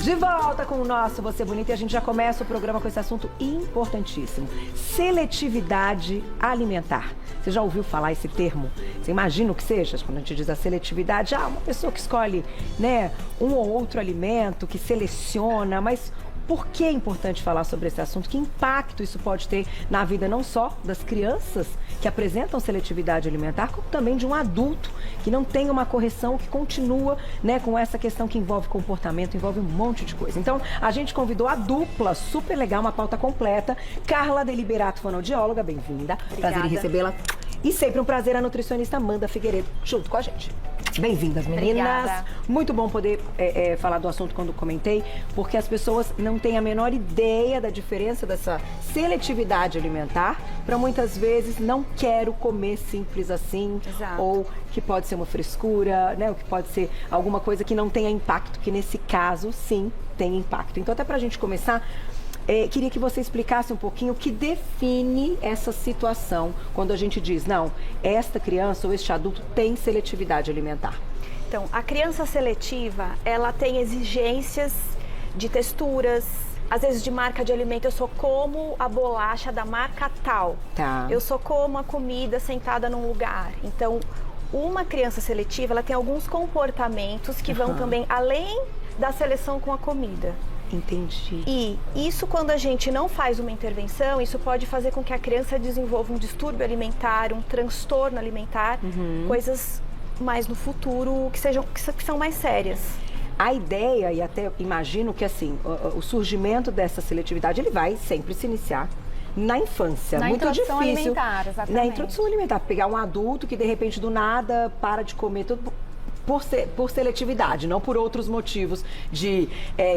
De volta com o nosso Você Bonita e a gente já começa o programa com esse assunto importantíssimo. Seletividade alimentar. Você já ouviu falar esse termo? Você imagina o que seja quando a gente diz a seletividade? Ah, uma pessoa que escolhe, né, um ou outro alimento, que seleciona, mas... Por que é importante falar sobre esse assunto? Que impacto isso pode ter na vida não só das crianças que apresentam seletividade alimentar, como também de um adulto que não tem uma correção, que continua, né, com essa questão que envolve comportamento, envolve um monte de coisa. Então, a gente convidou a dupla, super legal, uma pauta completa. Carla Deliberato, fonoaudióloga, bem-vinda. Prazer em recebê-la. E sempre um prazer a nutricionista Amanda Figueiredo, junto com a gente. Bem-vindas, meninas. Obrigada. Muito bom poder falar do assunto quando comentei, porque as pessoas não têm a menor ideia da diferença dessa seletividade alimentar para muitas vezes não quero comer simples assim. Exato. Ou que pode ser uma frescura, né? Ou que pode ser alguma coisa que não tenha impacto, que nesse caso, sim, tem impacto. Então, até para a gente começar... queria que você explicasse um pouquinho o que define essa situação quando a gente diz, não, esta criança ou este adulto tem seletividade alimentar. Então, a criança seletiva, ela tem exigências de texturas, às vezes de marca de alimento. Eu só como a bolacha da marca tal. Tá. Eu só como a comida sentada num lugar. Então, uma criança seletiva, ela tem alguns comportamentos que vão também além da seleção com a comida. Entendi. E isso, quando a gente não faz uma intervenção, isso pode fazer com que a criança desenvolva um distúrbio alimentar, um transtorno alimentar, coisas mais no futuro que são mais sérias. A ideia, e até imagino que assim, o surgimento dessa seletividade, ele vai sempre se iniciar na infância. Na muito introdução difícil. alimentar, exatamente. Na introdução alimentar. Pegar um adulto que de repente do nada para de comer tudo... Por seletividade, não por outros motivos de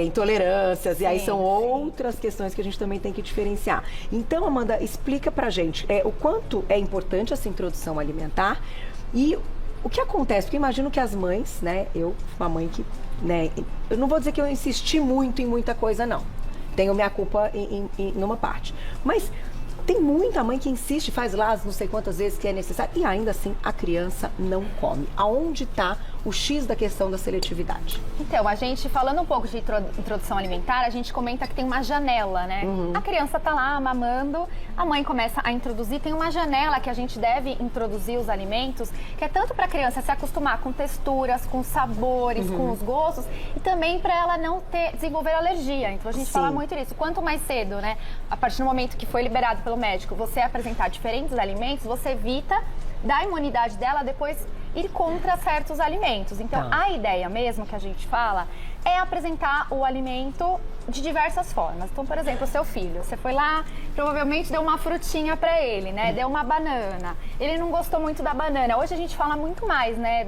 intolerâncias, Sim, e aí são outras questões que a gente também tem que diferenciar. Então, Amanda, explica pra gente o quanto é importante essa introdução alimentar e o que acontece, porque eu imagino que as mães, né, uma mãe que, né, eu não vou dizer que eu insisti muito em muita coisa, não. Tenho minha culpa numa parte. Mas tem muita mãe que insiste, faz lá não sei quantas vezes que é necessário e ainda assim a criança não come. Aonde está o X da questão da seletividade? Então, a gente, falando um pouco de introdução alimentar, a gente comenta que tem uma janela, né? A criança tá lá mamando, a mãe começa a introduzir, tem uma janela que a gente deve introduzir os alimentos, que é tanto para a criança se acostumar com texturas, com sabores, com os gostos, e também para ela não desenvolver alergia. Então, a gente fala muito nisso. Quanto mais cedo, né? A partir do momento que foi liberado pelo médico, você apresentar diferentes alimentos, você evita da imunidade dela depois ir contra certos alimentos. Então, a ideia mesmo que a gente fala é apresentar o alimento de diversas formas. Então, por exemplo, o seu filho, você foi lá, provavelmente deu uma frutinha para ele, né? Deu uma banana. Ele não gostou muito da banana. Hoje a gente fala muito mais, né?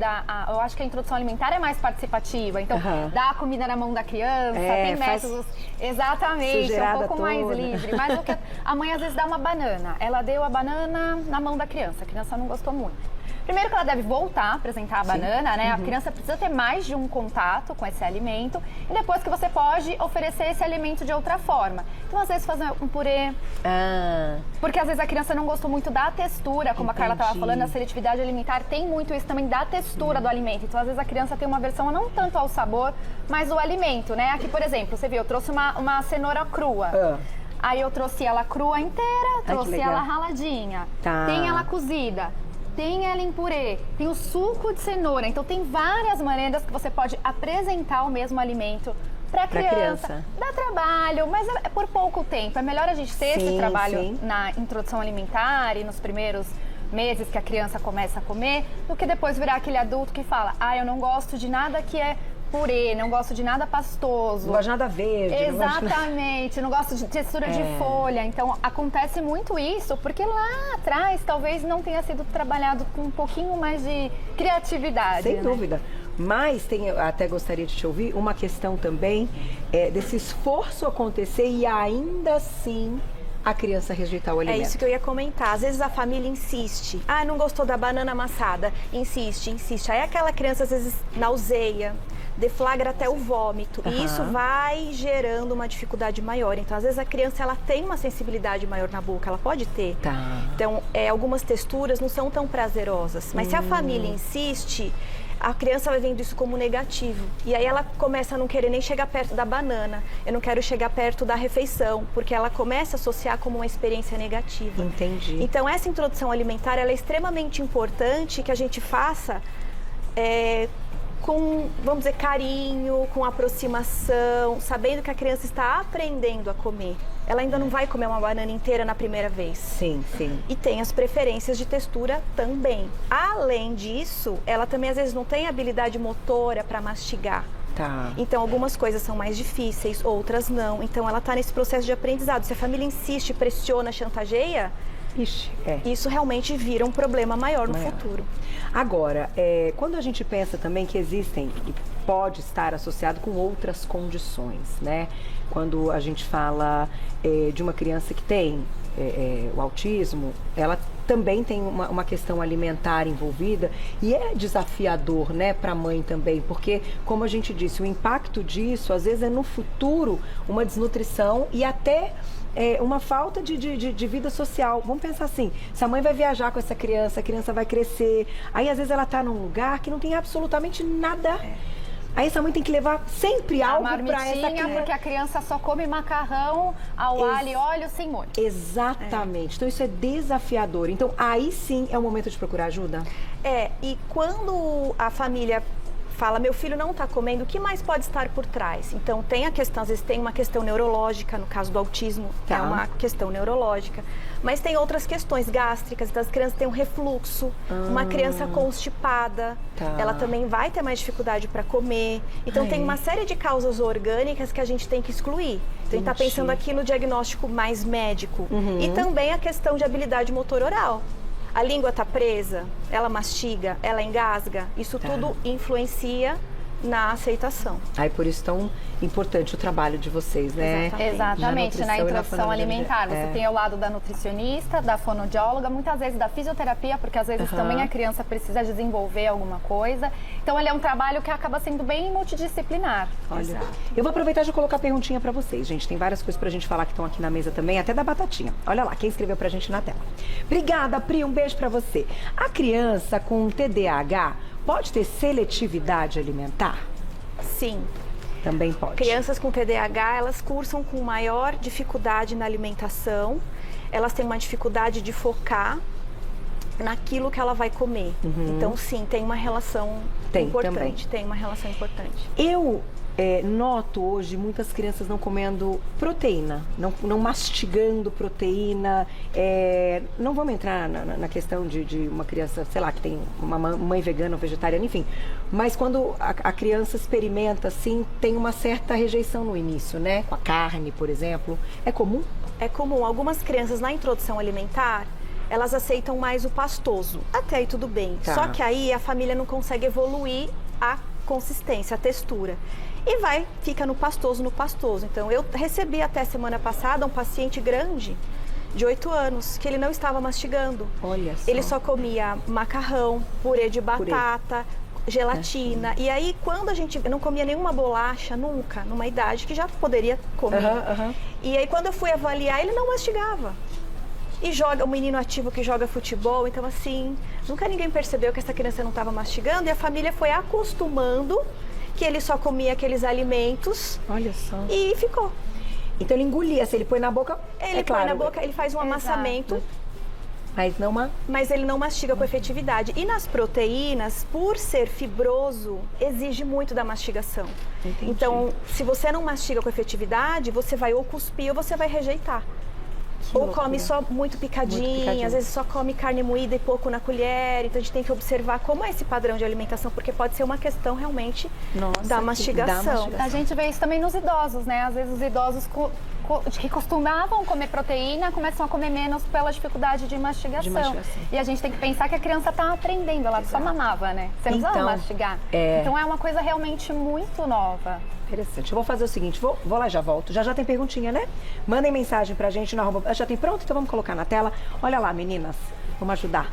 Eu acho que a introdução alimentar é mais participativa. Então, dá a comida na mão da criança, tem métodos... Exatamente, é um pouco mais livre. Mas o que a mãe às vezes dá uma banana. Ela deu a banana na mão da criança. A criança não gostou muito. Primeiro que ela deve voltar a apresentar a banana, né? A criança precisa ter mais de um contato com esse alimento. E depois que você pode oferecer esse alimento de outra forma. Então, às vezes, fazer um purê. Porque, às vezes, a criança não gostou muito da textura, como a Carla estava falando. A seletividade alimentar tem muito isso também da textura do alimento. Então, às vezes, a criança tem uma aversão não tanto ao sabor, mas ao alimento, né? Aqui, por exemplo, você viu, eu trouxe uma cenoura crua. Aí eu trouxe ela crua inteira, trouxe ela raladinha. Tem ela cozida. Tem ela em purê, tem o suco de cenoura. Então, tem várias maneiras que você pode apresentar o mesmo alimento para a criança. Dá trabalho, mas é por pouco tempo. É melhor a gente ter esse trabalho na introdução alimentar e nos primeiros meses que a criança começa a comer, do que depois virar aquele adulto que fala, eu não gosto de nada que é purê, não gosto de nada pastoso. Não gosto de nada verde. Exatamente, não gosto de textura de folha. Então, acontece muito isso, porque lá atrás talvez não tenha sido trabalhado com um pouquinho mais de criatividade. Sem dúvida. Mas até gostaria de te ouvir uma questão também desse esforço acontecer e ainda assim a criança rejeitar o alimento. É isso que eu ia comentar. Às vezes a família insiste. Não gostou da banana amassada. Insiste. Aí aquela criança às vezes nauseia, deflagra até o vômito. E isso vai gerando uma dificuldade maior. Então, às vezes, a criança ela tem uma sensibilidade maior na boca, ela pode ter. Então, algumas texturas não são tão prazerosas. Mas se a família insiste, a criança vai vendo isso como negativo. E aí ela começa a não querer nem chegar perto da banana. Eu não quero chegar perto da refeição, porque ela começa a associar como uma experiência negativa. Entendi. Então, essa introdução alimentar, ela é extremamente importante que a gente faça com, vamos dizer, carinho, com aproximação, sabendo que a criança está aprendendo a comer. Ela ainda não vai comer uma banana inteira na primeira vez. Sim, sim. E tem as preferências de textura também. Além disso, ela também às vezes não tem habilidade motora para mastigar. Tá. Então, algumas coisas são mais difíceis, outras não. Então, ela está nesse processo de aprendizado. Se a família insiste, pressiona, chantageia, Ixi, isso realmente vira um problema maior no futuro. Agora, quando a gente pensa também que existem e pode estar associado com outras condições, né? Quando a gente fala de uma criança que tem o autismo, ela também tem uma questão alimentar envolvida e é desafiador, né, para a mãe também, porque, como a gente disse, o impacto disso, às vezes, é no futuro uma desnutrição e até uma falta de vida social. Vamos pensar assim, se a mãe vai viajar com essa criança, a criança vai crescer, aí às vezes ela está num lugar que não tem absolutamente nada. Aí essa mãe tem que levar sempre algo para essa criança. Porque a criança só come macarrão ao alho e óleo sem molho. Exatamente. Então isso é desafiador. Então aí sim é o momento de procurar ajuda? E quando a família fala, meu filho não está comendo, o que mais pode estar por trás? Então tem a questão, às vezes tem uma questão neurológica, no caso do autismo, é uma questão neurológica. Mas tem outras questões gástricas, então as crianças têm um refluxo, uma criança constipada, ela também vai ter mais dificuldade para comer. Então tem uma série de causas orgânicas que a gente tem que excluir. Então a gente está pensando aqui no diagnóstico mais médico. E também a questão de habilidade motor oral. A língua está presa, ela mastiga, ela engasga, isso tudo influencia na aceitação. Aí por isso tão importante o trabalho de vocês, né? Exatamente, na introdução alimentar. Você tem o lado da nutricionista, da fonoaudióloga, muitas vezes da fisioterapia, porque às vezes também a criança precisa desenvolver alguma coisa. Então ele é um trabalho que acaba sendo bem multidisciplinar. Olha, eu vou aproveitar de colocar a perguntinha pra vocês, gente. Tem várias coisas pra gente falar que estão aqui na mesa também, até da batatinha. Olha lá, quem escreveu pra gente na tela. Obrigada, Pri, um beijo pra você. A criança com TDAH pode ter seletividade alimentar? Sim. Também pode. Crianças com TDAH, elas cursam com maior dificuldade na alimentação, elas têm uma dificuldade de focar naquilo que ela vai comer. Então, sim, tem uma relação importante. Também. Tem uma relação importante. Eu noto hoje muitas crianças não comendo proteína, não mastigando proteína. Não vamos entrar na questão de uma criança, sei lá, que tem uma mãe vegana ou vegetariana, enfim. Mas quando a criança experimenta, assim, tem uma certa rejeição no início, né? Com a carne, por exemplo. É comum? É comum. Algumas crianças na introdução alimentar, elas aceitam mais o pastoso. Até aí tudo bem. Só que aí a família não consegue evoluir a consistência, a textura. E fica no pastoso. Então, eu recebi até semana passada um paciente grande, de 8 anos, que ele não estava mastigando. Olha só. Ele só comia macarrão, purê de batata, gelatina. E aí, quando eu não comia nenhuma bolacha, nunca, numa idade que já poderia comer. E aí, quando eu fui avaliar, ele não mastigava. E joga, o menino ativo que joga futebol, então assim, nunca ninguém percebeu que essa criança não estava mastigando e a família foi acostumando que ele só comia aqueles alimentos. Olha só. E ficou. Então ele engolia, se ele põe na boca, ele põe na boca, ele faz um amassamento. Mas ele não mastiga com efetividade. E nas proteínas, por ser fibroso, exige muito da mastigação. Entendi. Então, se você não mastiga com efetividade, você vai ou cuspir ou você vai rejeitar. Ou come só muito picadinho, às vezes só come carne moída e pouco na colher. Então a gente tem que observar como é esse padrão de alimentação, porque pode ser uma questão realmente da mastigação. A gente vê isso também nos idosos, né? Às vezes os idosos que costumavam comer proteína começam a comer menos pela dificuldade de mastigação. E a gente tem que pensar que a criança está aprendendo, ela só mamava, né? Você não precisava mastigar. Então é uma coisa realmente muito nova. Interessante. Eu vou fazer o seguinte, vou lá e já volto. Já tem perguntinha, né? Mandem mensagem pra gente na arroba... Já tem pronto? Então vamos colocar na tela. Olha lá, meninas. Vamos ajudar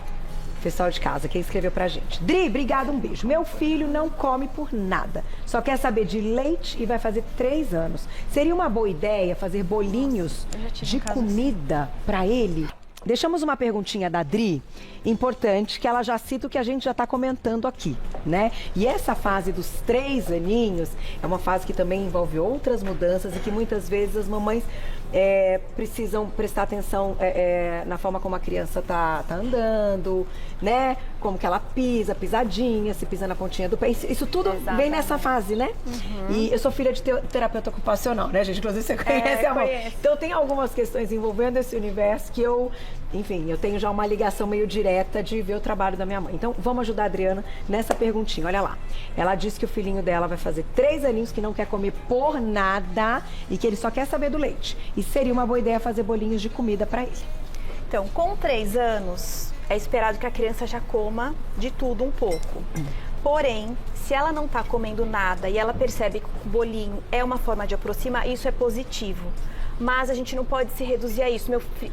o pessoal de casa, quem escreveu pra gente. Dri, obrigada, um beijo. Meu filho não come por nada. Só quer saber de leite e vai fazer 3 anos. Seria uma boa ideia fazer bolinhos de comida pra ele? deixamos uma perguntinha da Dri, importante, que ela já cita o que a gente já está comentando aqui, né? E essa fase dos 3 aninhos é uma fase que também envolve outras mudanças e que muitas vezes as mamães precisam prestar atenção na forma como a criança tá andando, né? Como que ela pisa, pisadinha, se pisa na pontinha do pé. Isso tudo vem nessa fase, né? E eu sou filha de terapeuta ocupacional, né, gente? Inclusive você conhece a mãe. Então tem algumas questões envolvendo esse universo que eu tenho já uma ligação meio direta de ver o trabalho da minha mãe. Então, vamos ajudar a Adriana nessa perguntinha. Olha lá. Ela disse que o filhinho dela vai fazer 3 aninhos, que não quer comer por nada e que ele só quer saber do leite. E seria uma boa ideia fazer bolinhos de comida para ele. Então, com 3 anos, é esperado que a criança já coma de tudo um pouco. Porém, se ela não está comendo nada e ela percebe que o bolinho é uma forma de aproximar, isso é positivo. Mas a gente não pode se reduzir a isso.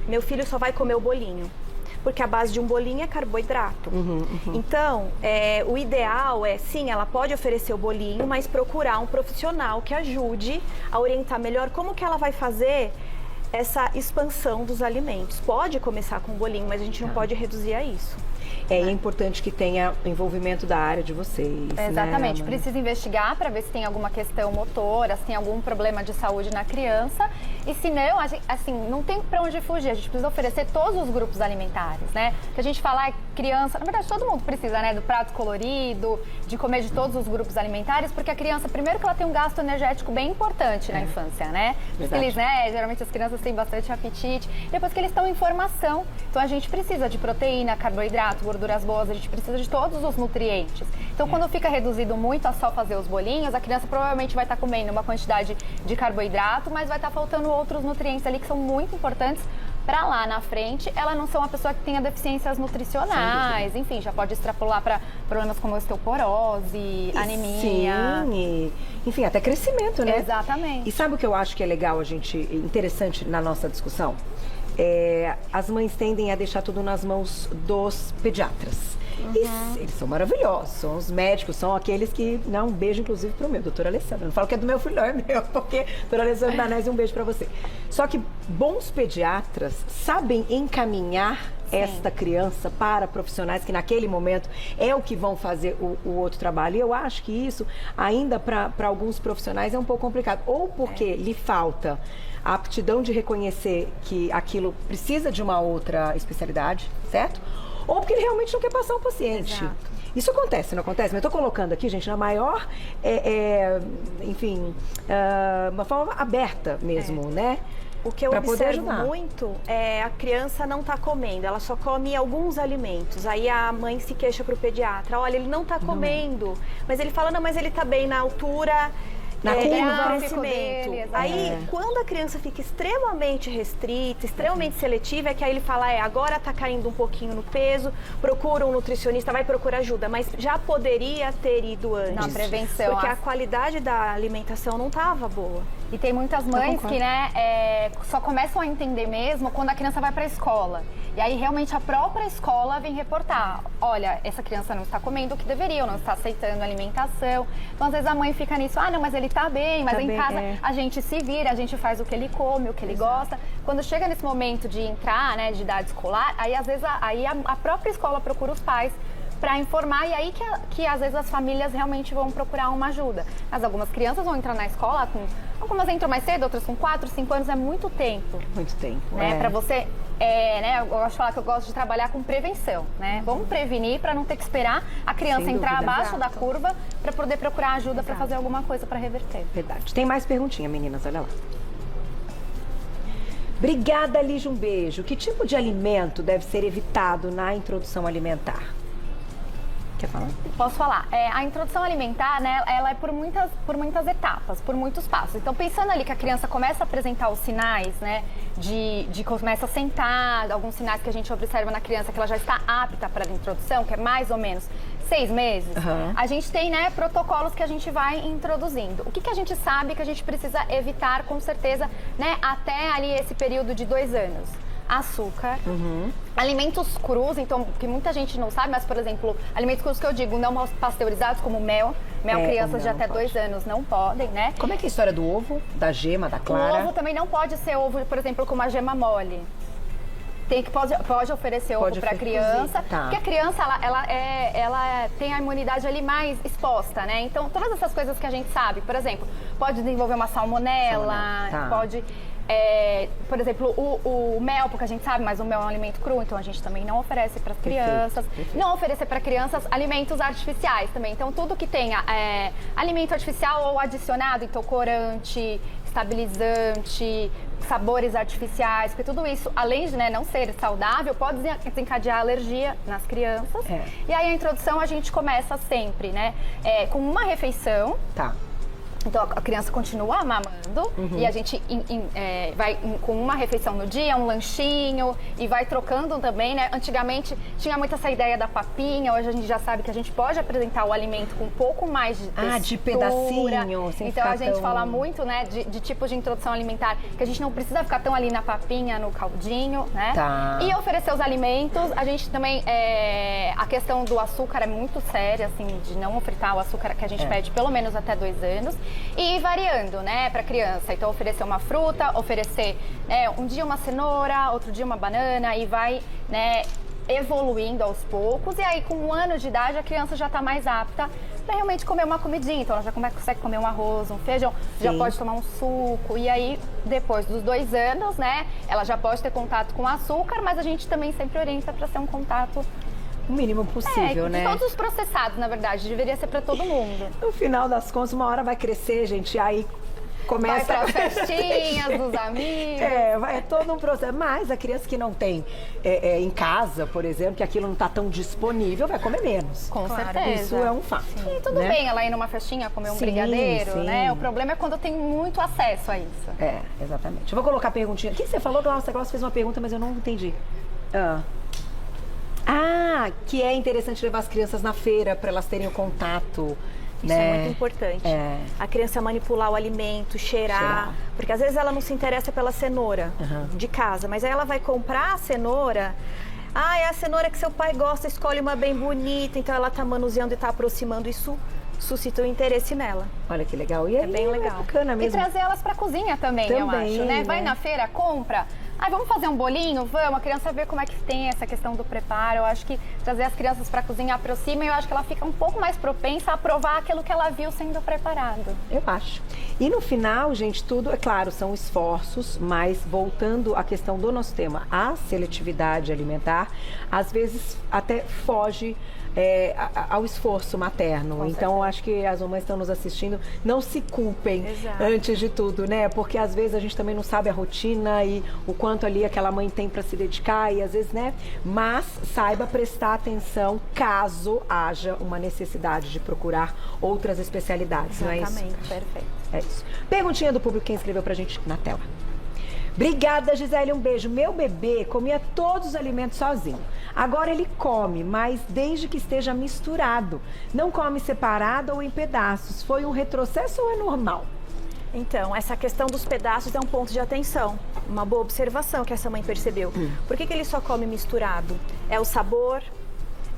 Meu filho só vai comer o bolinho. Porque a base de um bolinho é carboidrato. Então, o ideal sim, ela pode oferecer o bolinho, mas procurar um profissional que ajude a orientar melhor como que ela vai fazer essa expansão dos alimentos. Pode começar com o bolinho, mas a gente não pode reduzir a isso. É importante que tenha envolvimento da área de vocês. Exatamente. Né, precisa investigar para ver se tem alguma questão motora, se tem algum problema de saúde na criança. E se não, assim, não tem para onde fugir. A gente precisa oferecer todos os grupos alimentares, né? Que a gente fala criança, na verdade todo mundo precisa, né? Do prato colorido, de comer de todos os grupos alimentares, porque a criança, primeiro que ela tem um gasto energético bem importante na infância, né? Eles, geralmente as crianças têm bastante apetite. Depois que eles estão em formação, então a gente precisa de proteína, carboidrato, gorduras boas, a gente precisa de todos os nutrientes. Então, quando fica reduzido muito a só fazer os bolinhos, a criança provavelmente vai estar comendo uma quantidade de carboidrato, mas vai estar faltando outros nutrientes ali que são muito importantes para lá na frente ela não ser uma pessoa que tenha deficiências nutricionais, enfim, já pode extrapolar para problemas como osteoporose, anemia. Sim, enfim, até crescimento, né? Exatamente. E sabe o que eu acho que é legal, interessante na nossa discussão? As mães tendem a deixar tudo nas mãos dos pediatras. E eles são maravilhosos, são os médicos, são aqueles que... um beijo, inclusive, pro meu, doutor Alessandro. Não falo que é do meu filho, é meu, porque doutor Alessandro Danese, um beijo pra você. Só que bons pediatras sabem encaminhar esta criança para profissionais que naquele momento é o que vão fazer o outro trabalho. E eu acho que isso, ainda para alguns profissionais, é um pouco complicado. Ou porque lhe falta a aptidão de reconhecer que aquilo precisa de uma outra especialidade, certo? Ou porque ele realmente não quer passar um paciente. Exato. Isso acontece, não acontece? Mas eu estou colocando aqui, gente, na maior, uma forma aberta mesmo, né? O que eu observo muito é a criança não está comendo, ela só come alguns alimentos. Aí a mãe se queixa para o pediatra, olha, ele não está comendo. Mas ele fala, não, mas ele está bem na altura... Na curva, no crescimento. Aí, quando a criança fica extremamente restrita, extremamente seletiva, é que aí ele fala, agora tá caindo um pouquinho no peso, procura um nutricionista, vai procurar ajuda, mas já poderia ter ido antes. Na prevenção. Porque a qualidade da alimentação não tava boa. E tem muitas mães que, só começam a entender mesmo quando a criança vai para a escola. E aí, realmente, a própria escola vem reportar. Olha, essa criança não está comendo o que deveria, ou não está aceitando a alimentação. Então, às vezes, a mãe fica nisso. Não, mas ele tá bem, mas em casa a gente se vira, a gente faz o que ele come, o que ele gosta. Quando chega nesse momento de entrar, né, de idade escolar, aí, às vezes, a própria escola procura os pais para informar, e aí que às vezes as famílias realmente vão procurar uma ajuda. Mas algumas crianças vão entrar na escola algumas entram mais cedo, outras com 4, 5 anos, é muito tempo. Muito tempo. Né? Para você, eu gosto de falar que eu gosto de trabalhar com prevenção, né? Vamos prevenir para não ter que esperar a criança entrar abaixo da curva para poder procurar ajuda para fazer alguma coisa para reverter. Verdade. Tem mais perguntinha, meninas, olha lá. Obrigada, Lígia, um beijo. Que tipo de alimento deve ser evitado na introdução alimentar? Quer falar? Posso falar. A introdução alimentar, né, ela é por muitas etapas, por muitos passos. Então, pensando ali que a criança começa a apresentar os sinais, né, de começa a sentar, alguns sinais que a gente observa na criança que ela já está apta para a introdução, que é mais ou menos 6 meses, a gente tem, né, protocolos que a gente vai introduzindo. O que a gente sabe que a gente precisa evitar, com certeza, né, até ali esse período de 2 anos? Açúcar, alimentos crus, então, que muita gente não sabe, mas, por exemplo, alimentos crus que eu digo, não pasteurizados, como mel. Crianças de até 2 anos não podem, né? Como é que é a história do ovo, da gema, da clara? O ovo também não pode ser ovo, por exemplo, com uma gema mole. Pode oferecer ovo para a criança, tá. porque a criança ela tem a imunidade ali mais exposta, né? Então, todas essas coisas que a gente sabe, por exemplo, pode desenvolver uma salmonela, tá. pode... por exemplo, o mel, porque a gente sabe, mas o mel é um alimento cru, então a gente também não oferece para as crianças. Perfeito. Não oferecer para crianças alimentos artificiais também. Então, tudo que tenha alimento artificial ou adicionado, então corante, estabilizante, sabores artificiais, porque tudo isso, além de não ser saudável, pode desencadear alergia nas crianças. E aí a introdução a gente começa sempre, né? Com uma refeição. Tá. Então a criança continua mamando e a gente vai com uma refeição no dia, um lanchinho e vai trocando também, né? Antigamente tinha muito essa ideia da papinha, hoje a gente já sabe que a gente pode apresentar o alimento com um pouco mais de textura. De pedacinho, sem então ficar a gente tão... fala muito, né, de tipos de introdução alimentar, que a gente não precisa ficar tão ali na papinha, no caldinho, né? Tá. E oferecer os alimentos, a gente também, a questão do açúcar é muito séria, assim, de não fritar o açúcar que a gente pede pelo menos até 2 anos. E ir variando, né, para criança. Então, oferecer uma fruta, oferecer um dia uma cenoura, outro dia uma banana e vai, né, evoluindo aos poucos. E aí, com 1 ano de idade, a criança já está mais apta para realmente comer uma comidinha. Então, ela já consegue comer um arroz, um feijão, já pode tomar um suco. E aí, depois dos 2 anos, né, ela já pode ter contato com açúcar, mas a gente também sempre orienta para ser um contato o mínimo possível, né? Todos os processados, na verdade, deveria ser para todo mundo. No final das contas, uma hora vai crescer, gente, e aí começa... Vai para festinhas dos amigos. É todo um processo. Mas a criança que não tem em casa, por exemplo, que aquilo não está tão disponível, vai comer menos. Com certeza. Isso é um fato. E tudo bem ela ir numa festinha, comer um brigadeiro, né? O problema é quando tem muito acesso a isso. Exatamente. Eu vou colocar a perguntinha. O que você falou, Glaucia? A Glaucia fez uma pergunta, mas eu não entendi. Que é interessante levar as crianças na feira para elas terem o contato. Isso é muito importante. A criança manipular o alimento, cheirar. Porque às vezes ela não se interessa pela cenoura de casa, mas aí ela vai comprar a cenoura. É a cenoura que seu pai gosta, escolhe uma bem bonita, então ela tá manuseando e tá aproximando, isso suscita o interesse nela. Olha que legal. E é bem legal. É bacana mesmo. E trazer elas pra cozinha também, eu acho, né? Vai na feira, compra. Vamos fazer um bolinho? Vamos. A criança vê como é que tem essa questão do preparo. Eu acho que trazer as crianças pra cozinha aproxima e eu acho que ela fica um pouco mais propensa a provar aquilo que ela viu sendo preparado. Eu acho. E no final, gente, tudo, é claro, são esforços, mas voltando à questão do nosso tema, a seletividade alimentar, às vezes até foge ao esforço materno. Então, eu acho que as mamães estão nos assistindo, não se culpem antes de tudo, né? Porque às vezes a gente também não sabe a rotina e o quanto ali aquela mãe tem para se dedicar e às vezes, né? Mas saiba prestar atenção caso haja uma necessidade de procurar outras especialidades, não é isso? Exatamente, perfeito. É isso. Perguntinha do público, quem escreveu pra gente na tela. Obrigada, Gisele, um beijo. Meu bebê comia todos os alimentos sozinho. Agora ele come, mas desde que esteja misturado. Não come separado ou em pedaços. Foi um retrocesso ou é normal? Então, essa questão dos pedaços é um ponto de atenção. Uma boa observação que essa mãe percebeu. Por que ele só come misturado? É o sabor?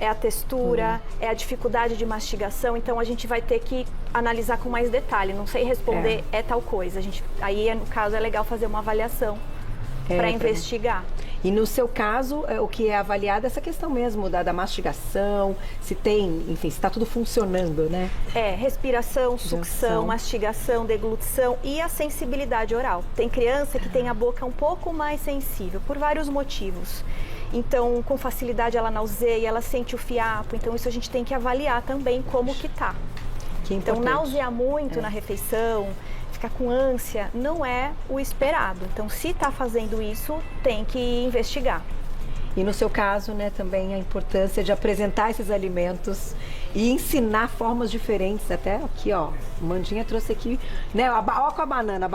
É a textura, é a dificuldade de mastigação, então a gente vai ter que analisar com mais detalhe. Não sei responder, é tal coisa. Aí, no caso, é legal fazer uma avaliação para investigar. E no seu caso, o que é avaliado é essa questão mesmo da mastigação, se tem, enfim, se está tudo funcionando, né? Respiração, sucção, mastigação, deglutição e a sensibilidade oral. Tem criança que tem a boca um pouco mais sensível, por vários motivos. Então, com facilidade ela nauseia, ela sente o fiapo, então isso a gente tem que avaliar também como que tá. Então, nausear muito na refeição, ficar com ânsia, não é o esperado. Então, se está fazendo isso, tem que investigar. E no seu caso, né, também a importância de apresentar esses alimentos e ensinar formas diferentes. Até aqui, ó, Mandinha trouxe aqui, né, ó com a banana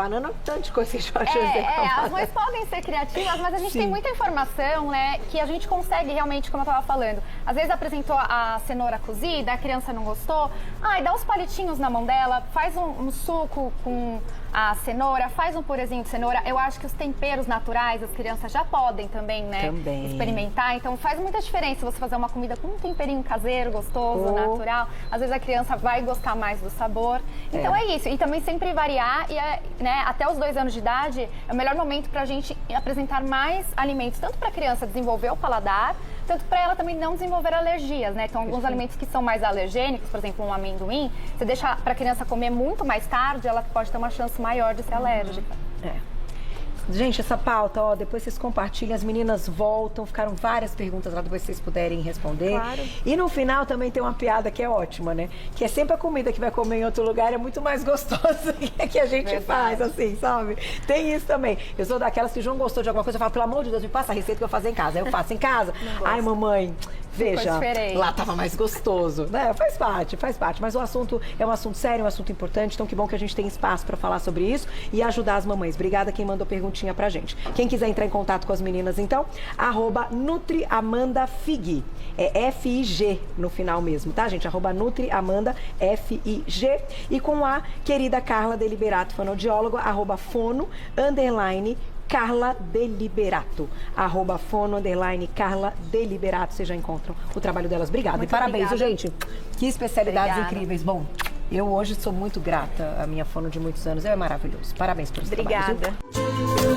tanto de coisa que a gente pode fazer. As mães podem ser criativas, mas a gente tem muita informação, né, que a gente consegue realmente, como eu estava falando. Às vezes apresentou a cenoura cozida, a criança não gostou. Dá os palitinhos na mão dela, faz um suco com a cenoura, faz um purezinho de cenoura. Eu acho que os temperos naturais as crianças já podem também, né? Experimentar. Então faz muita diferença você fazer uma comida com um temperinho caseiro, gostoso natural. Às vezes a criança vai gostar mais do sabor. Então é isso. E também sempre variar e né, até os 2 anos de idade é o melhor momento para a gente apresentar mais alimentos, tanto para a criança desenvolver o paladar, tanto para ela também não desenvolver alergias, né? Então, alguns alimentos que são mais alergênicos, por exemplo, um amendoim, você deixa para a criança comer muito mais tarde, ela pode ter uma chance maior de ser alérgica. Gente, essa pauta, ó, depois vocês compartilham, as meninas voltam, ficaram várias perguntas lá, depois vocês puderem responder. Claro. E no final também tem uma piada que é ótima, né? Que é sempre a comida que vai comer em outro lugar é muito mais gostosa que a gente faz, assim, sabe? Tem isso também. Eu sou daquelas que o João gostou de alguma coisa, eu falo, pelo amor de Deus, me passa a receita que eu faço em casa. Aí eu faço em casa. Ai, mamãe, veja, lá tava mais gostoso, né? Faz parte. Mas o assunto é um assunto sério, um assunto importante, então que bom que a gente tem espaço para falar sobre isso e ajudar as mamães. Obrigada quem mandou perguntinha pra gente. Quem quiser entrar em contato com as meninas, então, @NutriAmandaFig. É F-I-G no final mesmo, tá, gente? @NutriAmandaFIG. E com a querida Carla Deliberato, fonoaudióloga, @fono_Carla Deliberato. @fono_Carla Deliberato. Vocês já encontram o trabalho delas. Obrigada. Muito e parabéns, obrigada. gente. Que especialidades Obrigada. incríveis. Bom, eu hoje sou muito grata à minha fono de muitos anos. É maravilhoso. Parabéns pelos trabalhos. Obrigada. Viu?